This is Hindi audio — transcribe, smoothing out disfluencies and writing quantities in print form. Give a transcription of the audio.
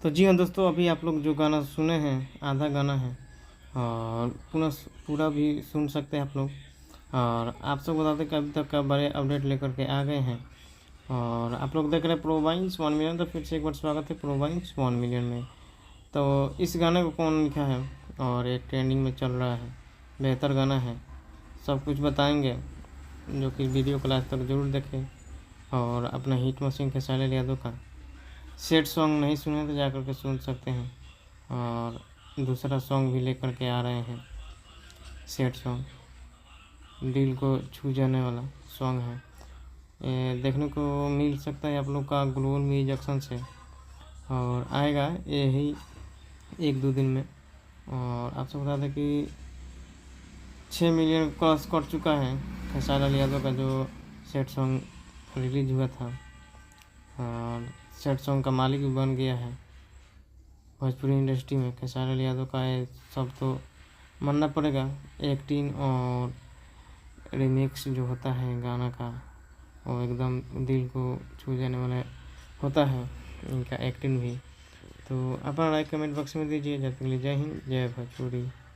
तो जी हाँ दोस्तों, अभी आप लोग जो गाना सुने हैं आधा गाना है और पूरा भी सुन सकते हैं आप लोग। और आप सब बता दें कि अभी तक का बड़े अपडेट लेकर के आ गए हैं। और आप लोग देख रहे हैं प्रोवाइंस 1 मिलियन, तो फिर से एक बार स्वागत है प्रोवाइंस 1 मिलियन में। तो इस गाने को कौन लिखा है और एक ट्रेंडिंग में चल रहा है, बेहतर गाना है, सब कुछ बताएंगे। जो कि वीडियो को लास्ट तक जरूर देखें। और अपना हिट मशीन खेसारी यादव का सेट सॉन्ग नहीं सुने तो जाकर के सुन सकते हैं। और दूसरा सॉन्ग भी लेकर के आ रहे हैं, सेट सॉन्ग दिल को छू जाने वाला सॉन्ग है। ये देखने को मिल सकता है आप लोग का ग्लोबल म्यूजिक जंक्शन से, और आएगा यही 1-2 दिन में। और आपसे बता दें कि 6 मिलियन क्रॉस कर चुका है खेसारी यादव का जो सेट सॉन्ग रिलीज हुआ था। और सेट सॉन्ग का मालिक भी बन गया है भोजपुरी इंडस्ट्री में खेसारी यादव का। ये सब तो मानना पड़ेगा, एक्टिंग और रिमिक्स जो होता है गाना का वो एकदम दिल को छू जाने वाला होता है, इनका एक्टिंग भी। तो अपना लाइक कमेंट बॉक्स में दीजिए। जब तक के लिए जय हिंद, जय भोजपुरी।